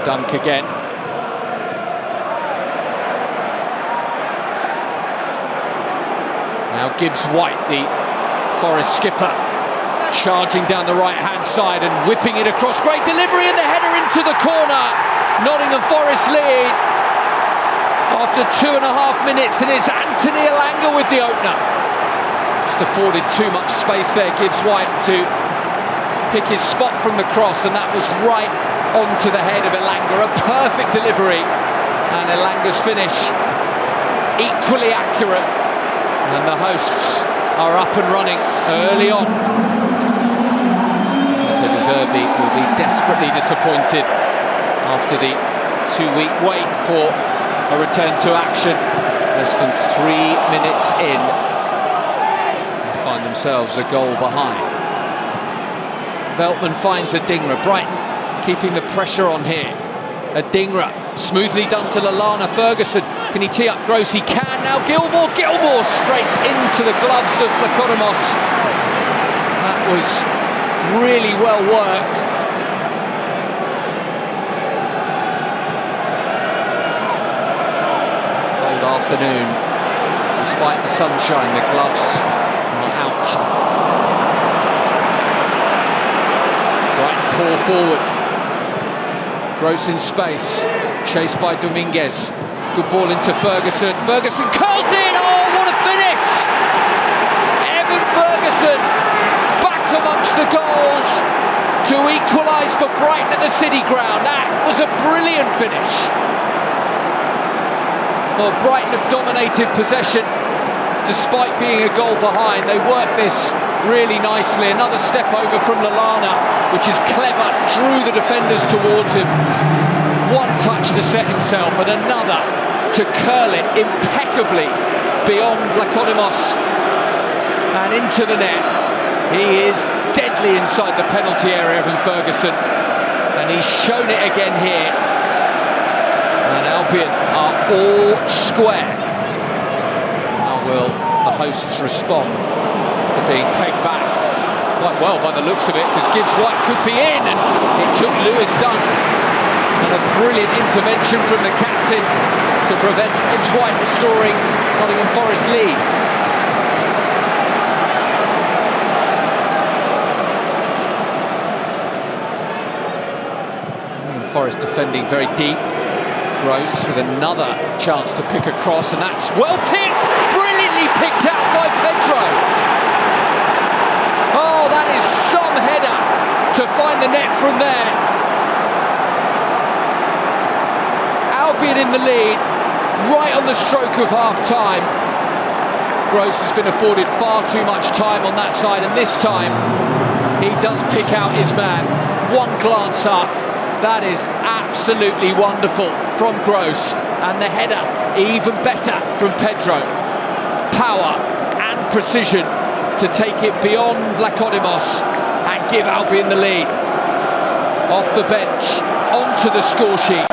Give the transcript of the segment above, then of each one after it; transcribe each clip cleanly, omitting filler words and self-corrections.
dunk again. Now Gibbs-White, the Forest skipper, charging down the right-hand side and whipping it across. Great delivery and the header into the corner. Nottingham Forest lead after 2.5 minutes, and it's Anthony Elanga with the opener. Just afforded too much space there, Gibbs-White, to pick his spot from the cross, and that was right onto the head of Elanga. A perfect delivery, and Elanga's finish equally accurate, and the hosts are up and running early on. Roberto De Zerbi will be desperately disappointed after the 2-week wait for a return to action. Less than 3 minutes in, they find themselves a goal behind. Veltman finds Adingra. Brighton keeping the pressure on here. Adingra, smoothly done to Lallana. Ferguson, can he tee up Gross? He can. Now Gilmore straight into the gloves of Laconomos. That was really well worked. Cold afternoon, despite the sunshine, the gloves are out. Brighton pour forward. Gross in space, chased by Dominguez. Good ball into Ferguson. Ferguson curls in. Oh, what a finish! Evan Ferguson back amongst the goals to equalise for Brighton at the City Ground. That was a brilliant finish. Well, Brighton have dominated possession despite being a goal behind. They worked this really nicely. Another step over from Lallana, which is clever, drew the defenders towards him. One touch to set himself, and another to curl it impeccably beyond Laconomos and into the net. He is deadly inside the penalty area from Ferguson, and he's shown it again here. And Albion are all square. How will the hosts respond to being pegged back? Quite well by the looks of it, because Gibbs-White could be in, and it took Lewis Dunn and a brilliant intervention from the captain to prevent Gibbs-White restoring Nottingham Forest lead. Nottingham Forest defending very deep. Gross with another chance to pick across, and that's well picked, brilliantly picked out by Pedro. Oh, that is some header to find the net from there. Albion in the lead, right on the stroke of half-time. Gross has been afforded far too much time on that side, and this time he does pick out his man. One glance up, that is absolutely wonderful from Gross, and the header even better from Pedro. Power and precision to take it beyond Laconomos and give Albion the lead. Off the bench, onto the score sheet.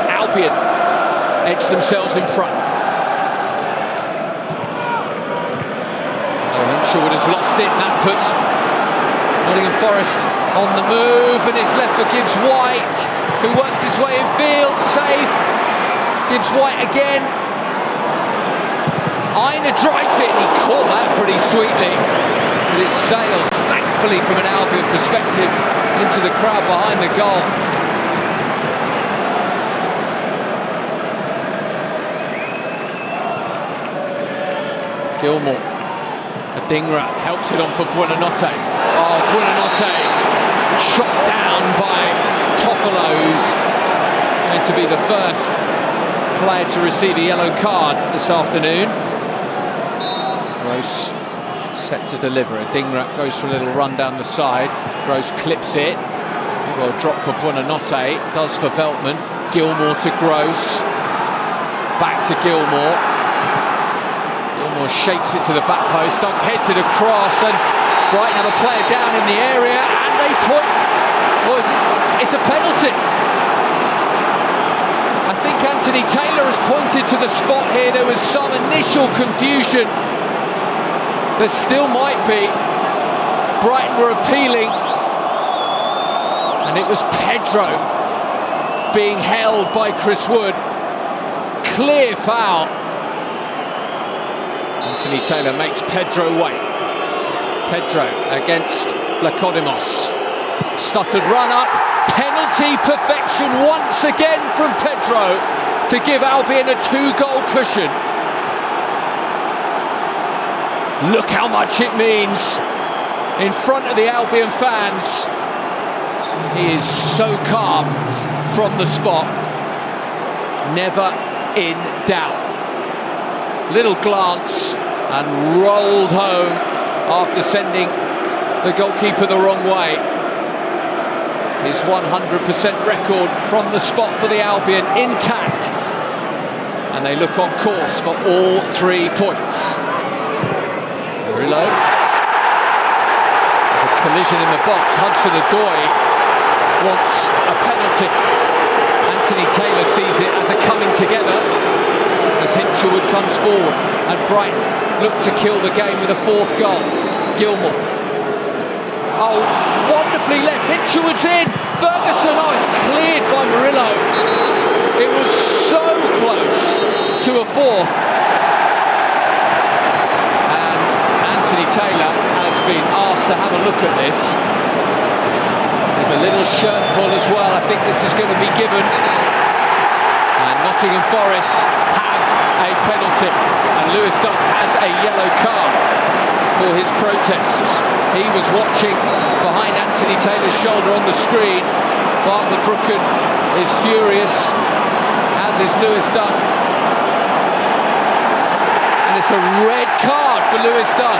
Albion edge themselves in front. Hinshelwood has lost it, and that puts Nottingham Forest on the move, and it's left for Gibbs-White, who works his way in field, save. Gibbs-White again. Aina drives it, and he caught that pretty sweetly, but it sails thankfully from an Albion perspective into the crowd behind the goal. Gilmore, Adingra helps it on for Buonanotte. Oh, Buonanotte shot down by Topolos, going to be the first player to receive a yellow card this afternoon. Gross set to deliver. Adingra goes for a little run down the side. Gross clips it. Well, drop for Buonanotte, does for Veltman. Gilmore to Gross. Back to Gilmore. Gilmore shapes it to the back post. Dunk heads it across, and Brighton have a player down in the area, and they point. Or is it? It's a penalty. I think Anthony Taylor has pointed to the spot here. There was some initial confusion. There still might be. Brighton were appealing, and it was Pedro being held by Chris Wood. Clear foul. Anthony Taylor makes Pedro wait. Pedro against Lacodimos. Stuttered run up. Penalty perfection once again from Pedro to give Albion a 2-goal cushion. Look how much it means in front of the Albion fans. He is so calm from the spot. Never in doubt. Little glance and rolled home after sending the goalkeeper the wrong way. His 100% record from the spot for the Albion intact, and they look on course for all 3 points. Murillo. There's a collision in the box. Hudson-Odoi wants a penalty. Anthony Taylor sees it as a coming together as Hinshelwood comes forward, and Brighton look to kill the game with a 4th goal. Gilmore. Oh, wonderfully left. Hinshelwood's in. Ferguson, oh, it's cleared by Murillo. It was so close to a 4th. And Anthony Taylor has been asked to have a look at this. There's a little shirt pull as well. I think this is going to be given. And Nottingham Forest have a penalty. And Lewis Dunk has a yellow card for his protests. He was watching behind Anthony Taylor's shoulder on the screen. Bartlett Brooken is furious, as is Lewis Dunk. And it's a red card for Lewis Dunk.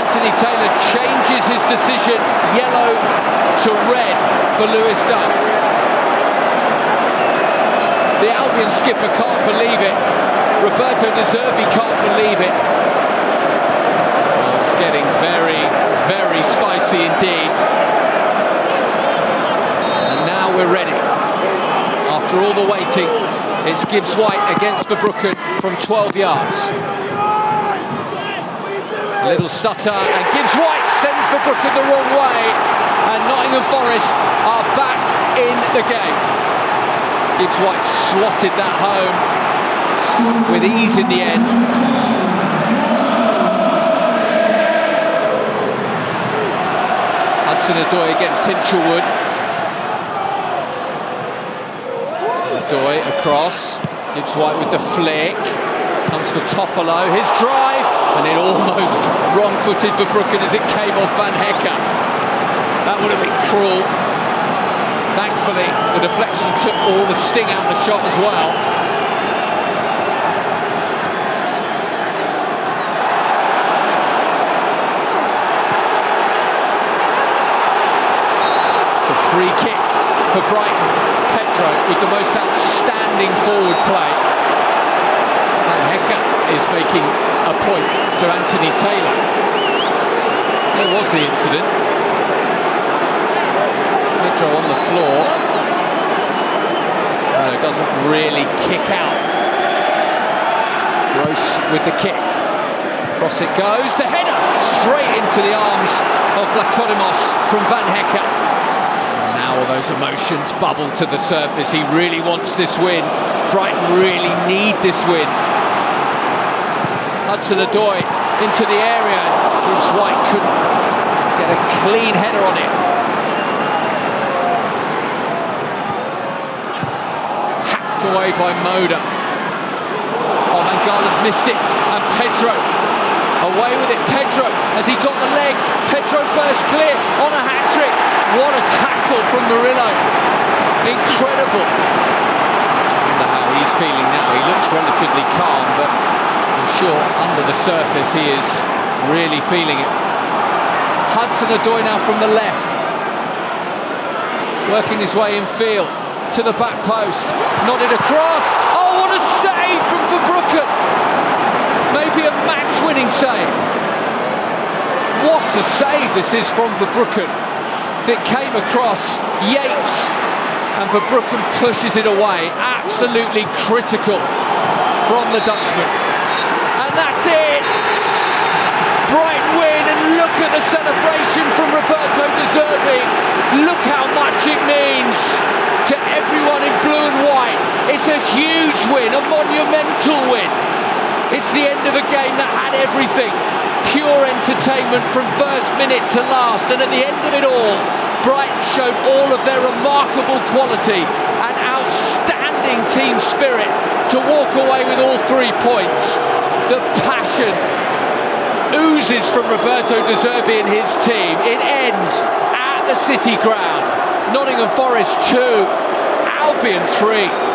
Anthony Taylor changes his decision, yellow to red for Lewis Dunk. The Albion skipper can't believe it. Roberto De Zerbi can't believe it. It's getting very, very spicy indeed. And now we're ready. After all the waiting, it's Gibbs-White against Verbruggen from 12 yards. A little stutter, and Gibbs-White sends Verbruggen the wrong way, and Nottingham Forest are back in the game. Gibbs-White slotted that home with ease in the end. Hudson-Odoi against Hinshelwood. Odoi across. Gibbs-White with the flick. Comes for Toffolo. His drive, and it almost wrong-footed Verbruggen as it came off Van Hecker. That would have been cruel. Thankfully, the deflection took all the sting out of the shot as well. Free kick for Brighton. Pedro with the most outstanding forward play. Van Hecker is making a point to Anthony Taylor. There was the incident. Pedro on the floor. No, doesn't really kick out. Gross with the kick. Cross it goes. The header straight into the arms of Lacodimos from Van Hecker. Now all those emotions bubble to the surface. He really wants this win. Brighton really need this win. Hudson-Odoi into the area. Gibbs-White couldn't get a clean header on it. Hacked away by Moda. Oh, Mangala's missed it. And Pedro away with it. Pedro, has he got the legs? Pedro burst clear on a hat-trick. What a tackle from Murillo. Incredible. I wonder how he's feeling now. He looks relatively calm, but I'm sure under the surface he is really feeling it. Hudson-Odoi now from the left. Working his way in field to the back post. Nodded across. Oh, what a save from Verbruggen. Maybe a match-winning save. What a save this is from Verbruggen. It came across Yates, and Verbruggen pushes it away. Absolutely critical from the Dutchman. And that's it! Brighton win, and look at the celebration from Roberto De Zerbi. Look how much it means to everyone in blue and white. It's a huge win, a monumental win. It's the end of a game that had everything. Pure entertainment from first minute to last, and at the end of it all, Brighton showed all of their remarkable quality and outstanding team spirit to walk away with all 3 points. The passion oozes from Roberto De Zerbi and his team. It ends at the City Ground. Nottingham Forest 2, Albion 3.